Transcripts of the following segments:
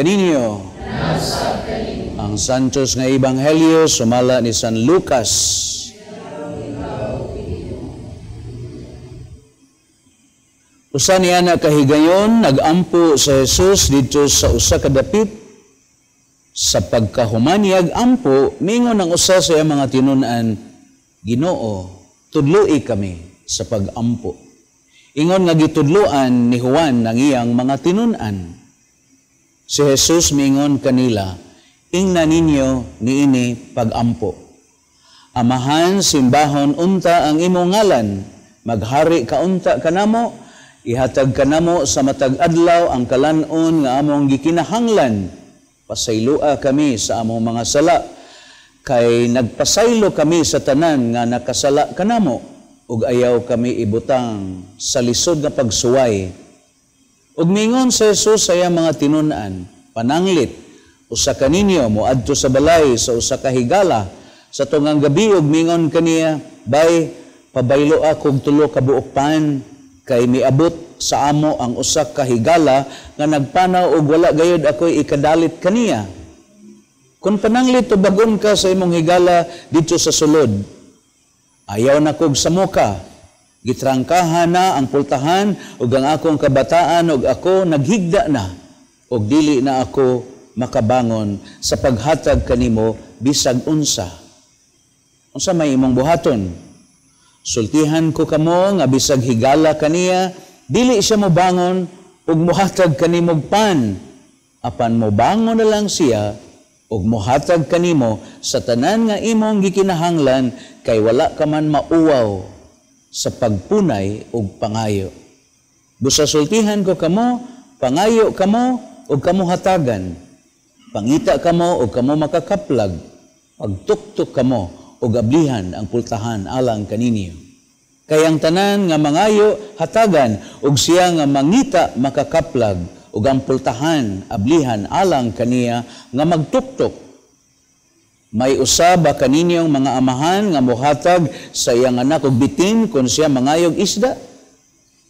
kaninyo. Ang santos nga ebanghelyo sumala ni San Lucas. Usa niya na kahigayon, nagampo sa Jesus dito sa usa ka dapit. Sa pagkahumaniag ampo, mingon ang usa sa mga tinunan, Ginoo, tudloi kami sa pagampo. Ingon nga gitudloan ni Juan ng iyang mga tinunan. Si Jesus mingon kanila, ingna ninyo niini pagampo. Amahan, simbahon, unta ang imong ngalan, maghari ka unta kanamo, ihatag kanamo sa matag adlaw ang kalanon nga among gikinahanglan. Pasaylua kami sa among mga sala, kay nagpasaylo kami sa tanan nga nakasala kanamo, ug ayaw kami ibutang sa lisod nga pagsuway. Ug mingon sa Jesus sa iyang mga tinunan, pananglit, usa kaninyo moadto sa balay sa usa ka higala, sa tungang gabi ug mingon kaniya, bay, pabaylo akong tulo ka buokpan, kay miabot sa amo ang usa ka higala nga nagpanaw ug wala gayud ako'y ikadalit kaniya. Kung pananglit o bagon ka sa imong higala dito sa sulod, ayaw na kog sa muka, gitrangkahan na ang pultahan ug ang akong kabataan ug ako naghigda na ug dili na ako makabangon sa paghatag kanimo bisag unsa. Unsa may imong buhaton? Sultihan ko kamo nga bisag higala kaniya dili siya mobangon ug mohatag kanimo pan. Apan mobangon na lang siya ug mohatag kanimo sa tanan nga imong gikinahanglan kay wala ka man mauwaw sa pagpunay ug pangayo. Busa sultihan ko kamo, pangayo kamo ug kamo hatagan. Pangita kamo ug kamo makakaplag. Pagtuktok kamo ug ablihan ang pultahan alang kaninyo. Kay ang tanan nga mangayo hatagan ug siya nga mangita makakaplag ug ang pultahan ablihan alang kaniya nga magtuktok. May usaba kaninyong mga amahan nga mohatag sa iyang anak og bitin kung siya mangayog isda?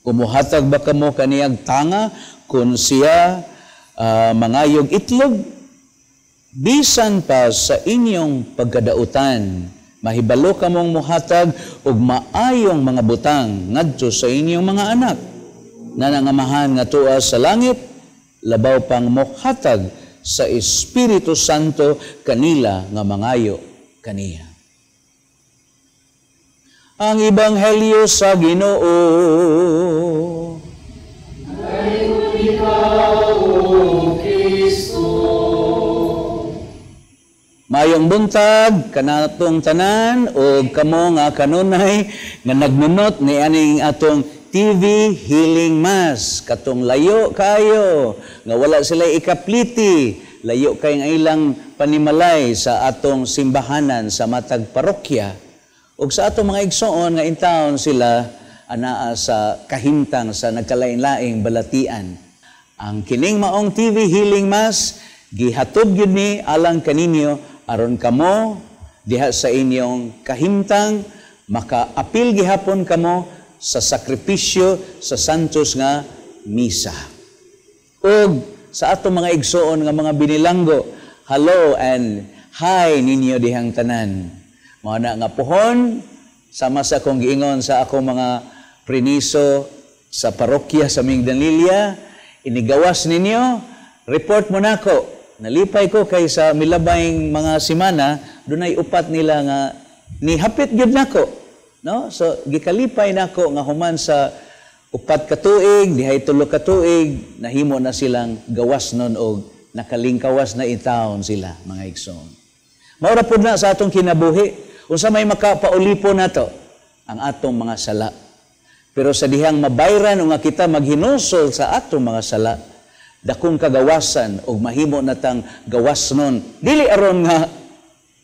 Kumuhatag ba kamo kaniyang tanga kung siya mangayog itlog? Bisan pa sa inyong pagkadautan, mahibalo kamong mohatag og maayong mga butang ngadto sa inyong mga anak. Nanangamahan nga tuwa sa langit, labaw pang mohatag sa Espiritu Santo kanila nga mangayo kaniya. Ang Ebanghelyo sa Ginoo. Ayon ikaw, O Kristo. Mayong buntag kanatong tanan ug kamo nga kanunay nga nagnunot ni aning atong TV Healing Mass, katong layo kayo, nga wala sila ikapliti, layo kay nga ilang panimalay sa atong simbahanan sa matag parokya, ug sa atong mga igsoon nga intawon sila anaa sa kahimtang sa nagkalain-laing balatian. Ang kining maong TV Healing Mass, gihatod yun ni alang kaninyo, aron kamo, diha sa inyong kahimtang, maka-apil gihapon kamo sa sakripisyo sa santos nga misa. Ug sa atong mga igsoon nga mga binilanggo, hello and hi ninyo dihang tanan. Mao na nga pohon, sama sa akong giingon sa akong mga priniso sa parokya sa Migdalilia, inigawas ninyo, report mo nako. Nalipay ko kay sa milabayng mga simana, dunay upat nila nga nihapit gyud nako. No? So, gikalipay nako nga human sa upat ka tuig, dihay tulo ka tuig, nahimo na silang gawas nun o nakalingkawas na itaon sila, mga igsoon. Maura po na sa atong kinabuhi, unsa may makapaulipo na to, ang atong mga sala. Pero sa dihang mabayran o nga kita maghinusol sa atong mga sala, dakong kagawasan o mahimo na tang gawas nun. Dili aron nga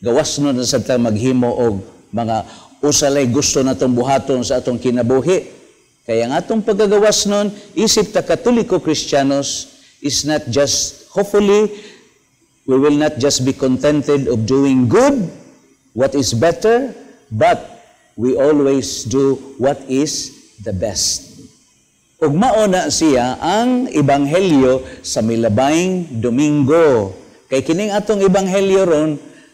gawas nun sa tang maghimo o mga usalay gusto na itong buhaton sa atong kinabuhi. Kaya ang atong pagagawas nun, isip ta Katoliko Kristiyanos is not just, hopefully, we will not just be contented of doing good, what is better, but we always do what is the best. ug mao na siya ang ebanghelyo sa milabayng Domingo. Kay kining atong ebanghelyo ron,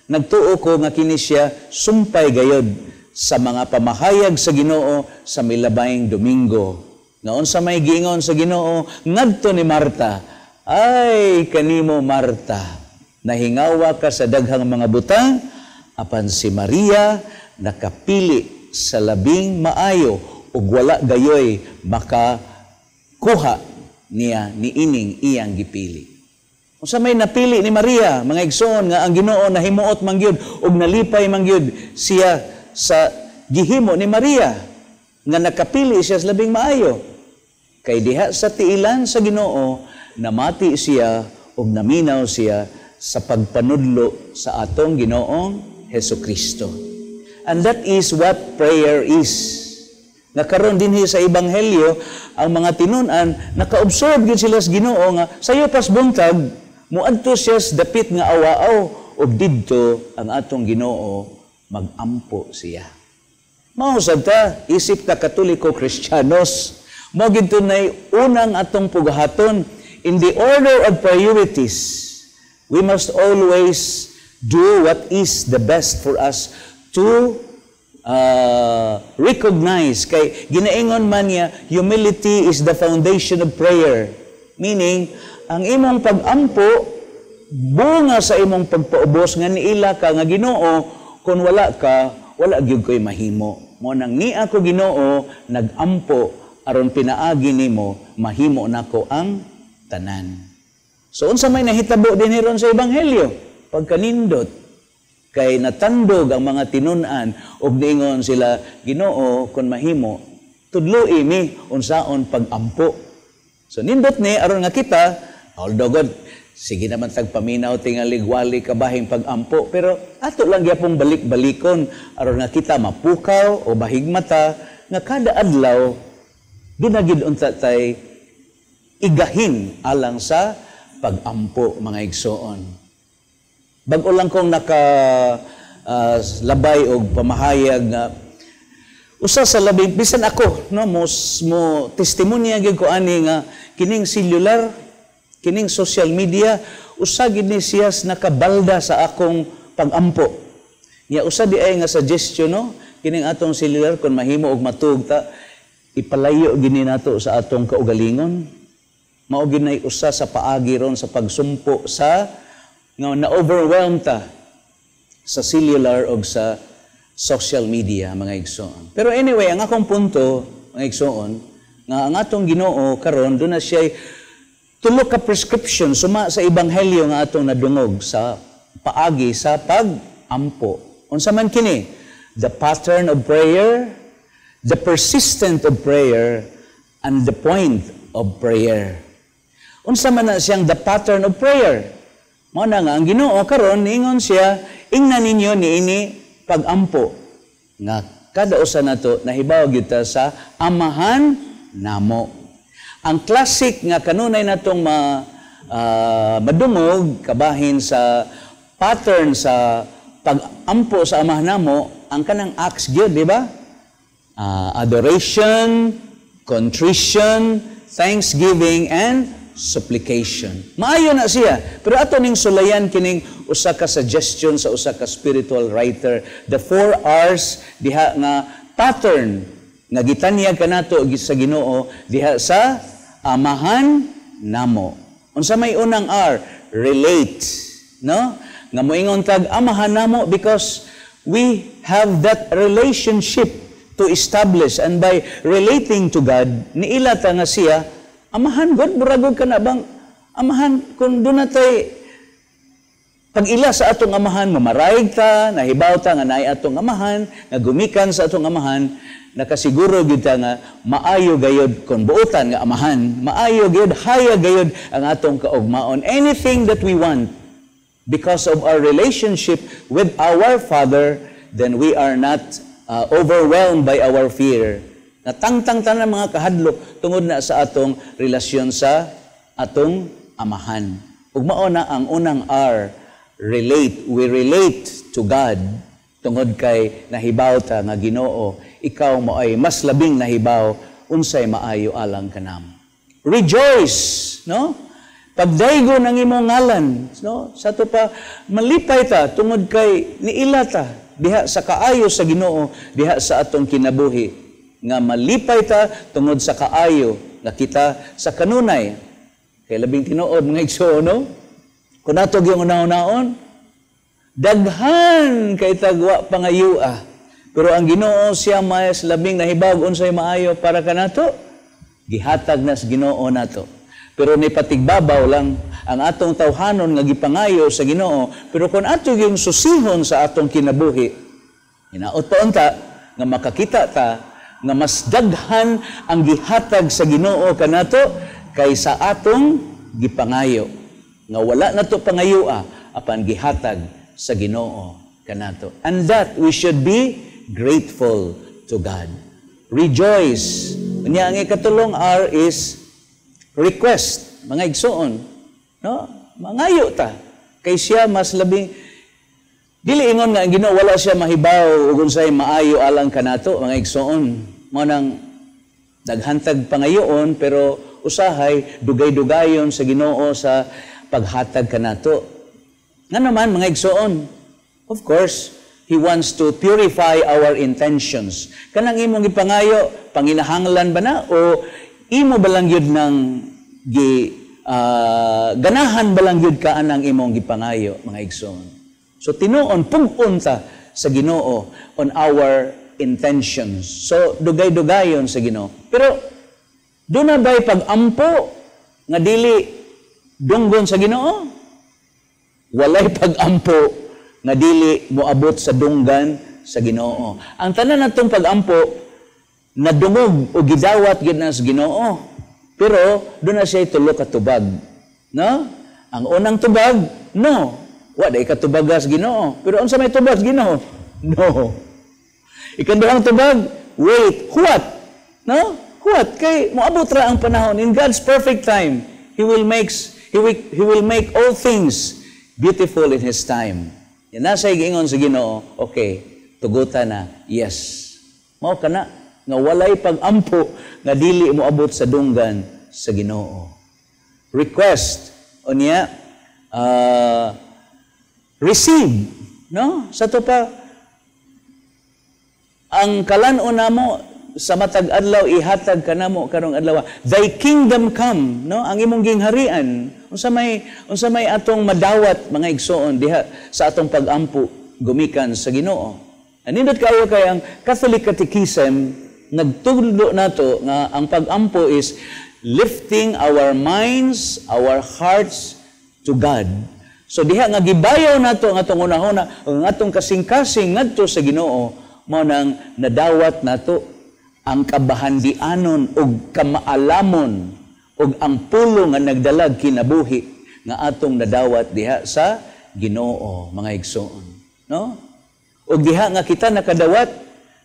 nagtuo ko nga kini siya sumpay gayod sa mga pamahayag sa Ginoo sa milabayng Domingo. Noon sa may giingon sa Ginoo ngadto ni Marta, ay kanimo Marta, nahingawa ka sa daghang mga butang, apan si Maria nakapili sa labing maayo ug wala gayoy makakuha niya niining iyang gipili. Unsa may napili ni Maria, mga igsoon nga ang Ginoo nahimuot man gyud ug nalipay man gyud siya sa gihimo ni Maria nga nakapili siya sa labing maayo. Kay diha sa tiilan sa Ginoo namati siya ug naminaw siya sa pagpanudlo sa atong Ginoong Hesukristo. And that is what prayer is. Nga karon dinhi sa ebanghelyo ang mga tinun-an nakaobserve gyud sila sa Ginoo nga sayo pas buntag muadto siya sa dapit nga awaaw ug didto ang atong Ginoo magampo siya. Mao sad ta isip ta Katoliko Kristiyanos, mao gid tunay unang atong pugahaton in the order of priorities. We must always do what is the best for us to recognize. Kay ginaingon man niya, humility is the foundation of prayer. Meaning, ang imong pag-ampo, bunga sa imong pagpaubos, nga niila ka, nga Ginoo, kung wala ka, wala gyud ko'y mahimo. Mo nang ni ako Ginoo, nag-ampo, aron pinaagi nimo, mahimo nako ang tanan. So, unsa may nahitabo din hiron sa ebanghelyo? Pagkanindot. Kay natandog ang mga tinun-an ug niingon sila, Ginoo kun mahimo tudloi mi unsaon pag-ampo. So nindot ni aron nga kita, although God, sige naman tagpaminaw tingali wali kabahing pag-ampo, pero ato lang gyapong balik-balikon aron nga kita mapukaw o bahigmata nga kada adlaw dunagid unta tay igahin alang sa pag-ampo, mga igsoon. Bago lang kong labay og pamahayag nga usa sa labing bisan ako no mo testimonya gyud ko ani nga kining cellular, kining social media usa gid ni siya nakabalda sa akong pag-ampo. Nya usa di ay nga suggestion no kining atong cellular kun mahimo og matugta ipalayo gini nato sa atong kaugalingon. Mao gid nay usa sa paagi ron sa pagsumpo sa nga na-overwhelm ta sa cellular o sa social media, mga igsoon. Pero anyway, ang akong punto, mga igsoon, nga ang atong Ginoo karon doon na siya tulo ka prescription suma sa ebanghelyo nga atong nadungog sa paagi sa pag-ampo. Unsa man kini? The pattern of prayer, the persistent of prayer, and the point of prayer. Unsa man na siyang the pattern of prayer? Mao na nga ang Ginoo karon niingon siya, ingnan ninyo niini pag-ampo nga kada usa nato nahibaw gyud ta sa amahan namo. Ang classic nga kanunay natong madungog kabahin sa pattern sa pag-ampo sa amahan namo ang kanang acts gyud, di ba? Adoration, contrition, thanksgiving, and supplication. Maayo na siya. Pero ato ning sulayan kining usa ka suggestion sa usa ka spiritual writer, the 4 R's diha nga pattern nga gitanyag kanato sa Ginoo diha sa amahan namo. Unsa may unang R? Relate, no? Nga moingon tag amahan namo because we have that relationship to establish, and by relating to God niila ta nga siya amahan. God, buragod ka na bang amahan? Kung doon natay pag-ila sa atong amahan, mamaraig ta, nahibaw ta nga naay atong amahan, nga gumikan sa atong amahan, nakasiguro gyud ta nga maayo gayod kung buotan nga amahan, maayo gayod, haya gayod ang atong kaugmaon. Anything that we want, because of our relationship with our Father, then we are not overwhelmed by our fear. Natangtang tanan mga kahadlok tungod na sa atong relasyon sa atong amahan. Ug mao na ang unang R, relate. We relate to God tungod kay nahibaw ta nga Ginoo, ikaw mo ay mas labing nahibaw unsay maayo alang kanamo. Rejoice, no? Pagdaygon ang imong ngalan, no? Sa to pa malipay ta tungod kay niila ta diha sa kaayo sa Ginoo, diha sa atong kinabuhi nga malipay ta tungod sa kaayo nga kita sa kanunay. Kay labing tinuod mga igsoon, no? Kung natog yung una-unaon, daghan kay tagwa pangayua. Pero ang Ginoo siya mas labing nahibaw unsay maayo para kanato, gihatag na sa Ginoo nato. Pero ni patigbabaw lang ang atong tawhanon nga gipangayo sa Ginoo. Pero kung ato yung susihon sa atong kinabuhi, hinaot pa unta nga makakita ta nga mas daghan ang gihatag sa Ginoo kanato kaysa atong gipangayo. Nga wala nato pangayua apan gihatag sa Ginoo kanato. And that we should be grateful to God. Rejoice. Unya ang ikatulong R is request, mga igsoon, no? Mangayo ta kay siya mas labing dili ingon nga ang Ginoo wala siya mahibaw ug unsay maayo alang kanato, mga igsoon. Mao nang daghantag pangayoon pero usahay dugay-dugayon sa Ginoo sa paghatag kanato. Nga naman mga igsoon, of course, He wants to purify our intentions. Kanang imong gipangayo, panginahanglan ba na o imo ba lang yun ng ganahan ba lang yun ka anang imong gipangayo, mga igsoon. So tinuon, pug-on ta sa Ginoo on our intentions. So dugay-dugayon sa Ginoo. Pero doon na ba'y pag-ampo nga dili dunggon sa Ginoo? Walay pag-ampo nga dili moabot sa dunggan sa Ginoo. Ang tanan natong pag-ampo nadungog o gidawat gid na sa Ginoo. Pero doon na siya tulo ka tubag, no? Ang unang tubag, no. Wa day ka tubag sa Ginoo. Pero unsa may tubag sa Ginoo? No. Ikaduhang tubag, wait, what? No? What? Kay moabot ra ang panahon in God's perfect time. He will make all things beautiful in His time. Yan nasa giingon sa Ginoo, okay, tugutan na, yes. Mao kana nga walay pag-ampo nga dili moabot sa dunggan sa Ginoo. Request unya receive, no? Sa to pa ang kalan-on namo sa matag adlaw ihatag kanamo karong adlaw. Thy kingdom come, no? Ang imong gingharian. Unsa may atong madawat mga igsoon diha sa atong pag-ampo gumikan sa Ginoo. Anindot kayo kay ang Catholic Catechism nagtudlo nato nga ang pag-ampo is lifting our minds, our hearts to God. So diha nga gibayaw nato ang atong unahuna, ang atong kasing-kasing ngadto sa Ginoo, mao nang nadawat nato ang kabahandianon ug kamaalamon ug ang pulo nga nagdalag kinabuhi nga atong nadawat diha sa Ginoo, mga igsoon, no? Ug diha nga kita nakadawat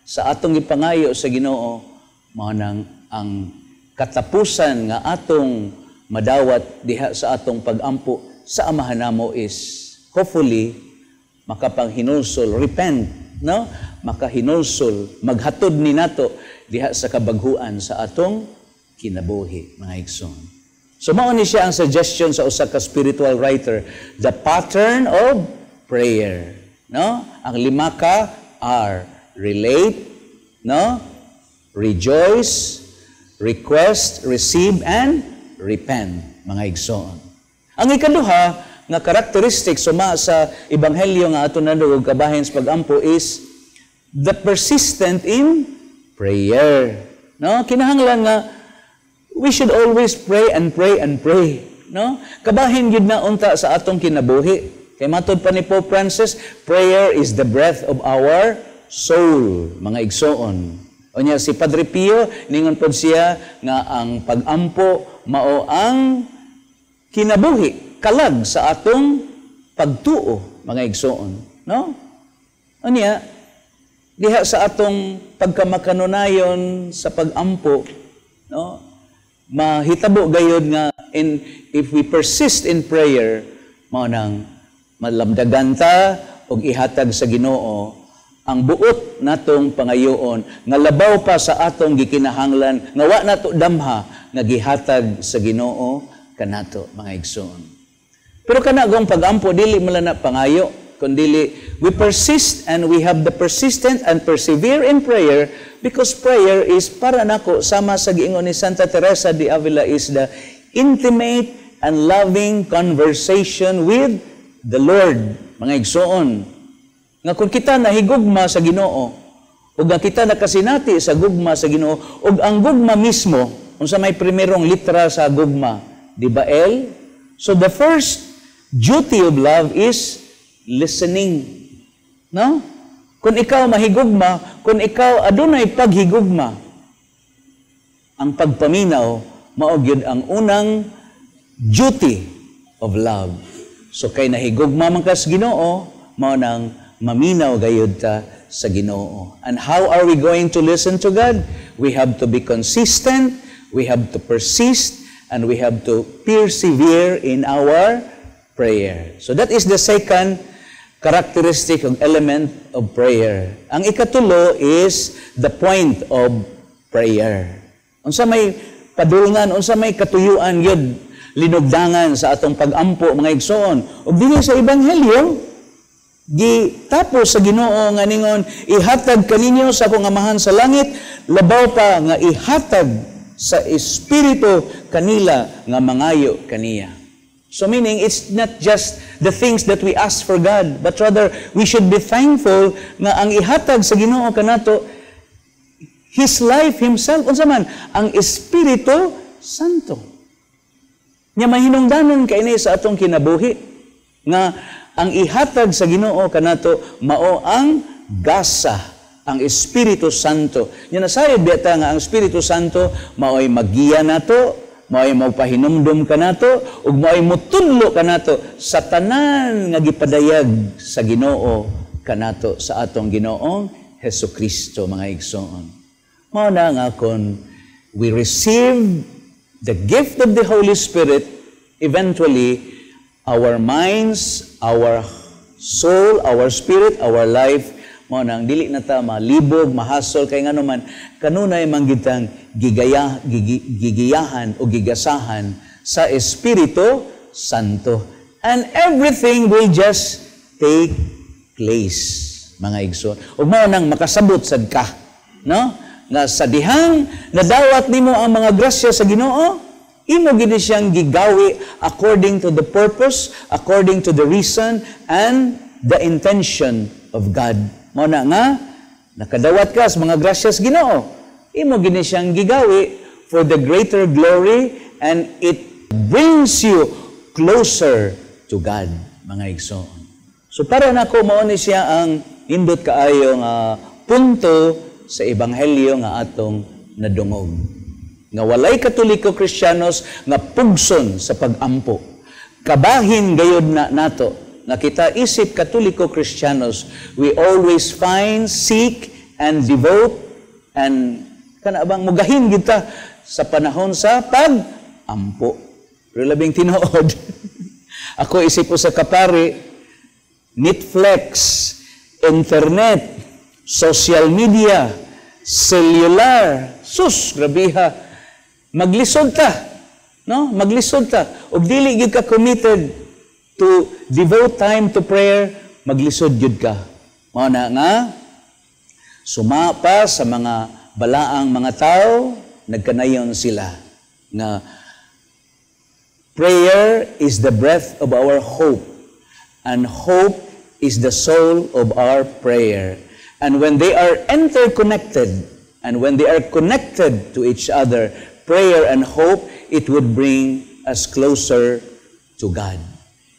sa atong ipangayo sa Ginoo, mao nang ang katapusan nga atong madawat diha sa atong pag-ampo sa amahan namo is hopefully makapanghinulsol, repent, no? Makahinulsol, maghatod ni nato diha sa kabaghuan sa atong kinabuhi, mga igsoon. So mao ni siya ang suggestion sa usa ka spiritual writer, the pattern of prayer, no? Ang lima ka are relate, no? Rejoice, request, receive, and repent, mga igsoon. Ang ikaduha nga characteristic suma sa ebanghelyo nga aton nadungog kabahin sa pag-ampo is the persistent in prayer. No? Kinahanglan nga we should always pray and pray and pray, no? Kabahin gyud na unta sa atong kinabuhi. Kay matud pa ni Pope Francis, prayer is the breath of our soul, mga igsoon. Unya si Padre Pio ningon pod siya nga ang pag-ampo mao ang kinabuhi, kalag sa atong pagtuo, mga igsoon, no? Unya diha sa atong pagkamakanunayon sa pag-ampo, no? Mahitabo gayud nga if we persist in prayer, mao nang malamdagan ta og ihatag sa Ginoo ang buot natong pangayoon nga labaw pa sa atong gikinahanglan nga wa nato damha nga gihatag sa Ginoo kanato, mga igsoon. Pero kanagong pagampo dili man na pangayo, kundi we persist and we have the persistent and persevere in prayer, because prayer is para nako sama sa giingon ni Santa Teresa de Avila is the intimate and loving conversation with the Lord, mga igsoon. Nga kung kita nahigugma sa Ginoo, o nga kita nakasinati sa gugma sa Ginoo, o ang gugma mismo, unsa may primerong litra sa gugma, di ba, L? So the first duty of love is listening. No? Kung ikaw mahigugma, kung ikaw adunay paghigugma, ang pagpaminaw, mao gyud ang unang duty of love. So kay nahigugma man ka sa Ginoo, mao nang maminaw gayud ta sa Ginoo. And how are we going to listen to God? We have to be consistent, we have to persist, and we have to persevere in our prayer. So that is the second characteristic of element of prayer. Ang ikatulo is the point of prayer. Unsa may padulngan, unsa may katuyuan yun, linugdangan sa atong pag-ampo, mga igsoon. O dili sa Ebanghelyo, tapos sa Ginoo nga ningon, ihatag kaninyo sa akong Amahan sa langit, labaw pa nga ihatag sa Espiritu kanila nga mangayo kaniya. So meaning, it's not just the things that we ask for God, but rather, we should be thankful nga ang ihatag sa Ginoo kanato, His life Himself, unsa man, ang Espiritu Santo. Nya mahinungdanon kaini sa atong kinabuhi, nga ang ihatag sa Ginoo kanato mao ang gasa, ang Espiritu Santo. Nya nasayod beta nga ang Espiritu Santo mao'y maggiya nato, mao'y magpahinumdum kanato, ug mao'y mutudlo kanato sa tanan nga gipadayag sa Ginoo kanato sa atong Ginoong Hesukristo, mga igsoon. Mao na nga kon we receive the gift of the Holy Spirit, eventually our minds, our soul, our spirit, our life, mo nang dili na ta malibog, mahasol kay ngano man kanunay manggitang gigiyahan o gigasahan sa Espiritu Santo. And everything will just take place, mga igsoon. Ug mao nang makasabot sad ka, no? Nga sa dihang nadawat nimo ang mga grasya sa Ginoo, imo gid siyang gigawi according to the purpose, according to the reason, and the intention of God. Mao na nga, nakadawat ka sa mga grasyas Ginoo, imo gid siyang gigawi for the greater glory, and it brings you closer to God, mga igsoon. So para nako mao ni siya ang indot kaayo nga punto sa Ebanghelyo nga atong nadungog. Nga walay Katoliko Kristiyanos nga pugson sa pag-ampo. Kabahin gayud na nato nga kita isip Katoliko Kristiyanos, we always find, seek, and devote, and kanabang mugahin kita sa panahon sa pag-ampo. Pero labing tinuod. Ako isip ko sa kapari, Netflix, internet, social media, cellular, sus, grabiha. Maglisod ta, no? Maglisod ta. Og dili gyud ka committed to devote time to prayer, maglisod gyud ka. Mao na nga sumapa sa mga balaang mga tao, nagkanayon sila nga prayer is the breath of our hope, and hope is the soul of our prayer. And when they are interconnected, and when they are connected to each other, prayer and hope, it would bring us closer to God.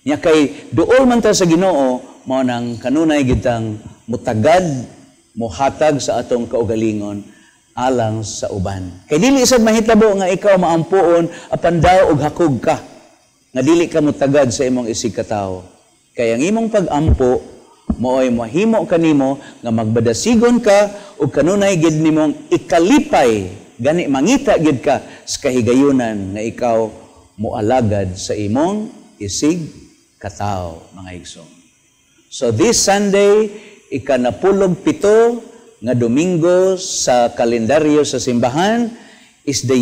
Nya kay duol man ta sa Ginoo, mao nang kanunay gitang mutagad, mohatag sa atong kaugalingon alang sa uban. Kay dili sad mahitabo nga ikaw maampuon apan daw og hakog ka, nga dili ka mutagad sa imong isig ka tawo. Kay ang imong pag-ampo mao'y mahimo kanimo nga magbadasigon ka ug kanunay gid nimong ikalipay, gani mangita gid ka sa kahigayunan nga ikaw moalagad sa imong isig katawo, mga igsoon. So this Sunday ika-17 nga Domingo sa kalendaryo sa simbahan is the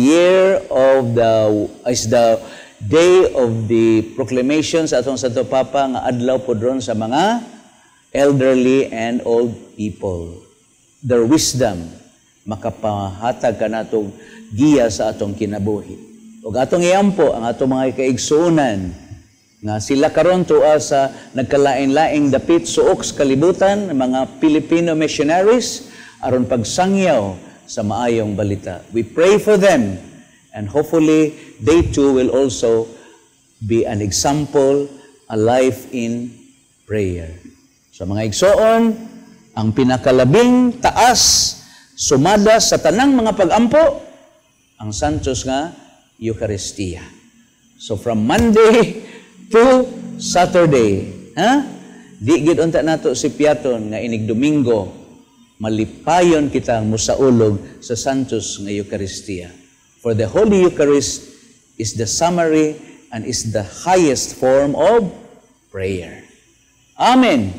day of the proclamation sa atong Santo Papa nga adlaw podron sa mga elderly and old people. Their wisdom makapahatag kanatong giya sa atong kinabuhi. Ug atong iampo ang atong mga kaigsuonan nga sila karon tuwa sa nagkalain-laing dapit suok sa kalibutan, mga Filipino missionaries aron pagsangyaw sa maayong balita. We pray for them and hopefully they too will also be an example, a life in prayer. So mga igsoon, ang pinakalabing taas sumada sa tanang mga pag-ampo ang Santos nga Eucharistia. So from Monday to Saturday, di gid unta nato si piaton nga inig Domingo malipayon kita musaulog sa Santos nga Eucharistia. For the Holy Eucharist is the summary and is the highest form of prayer. Amen.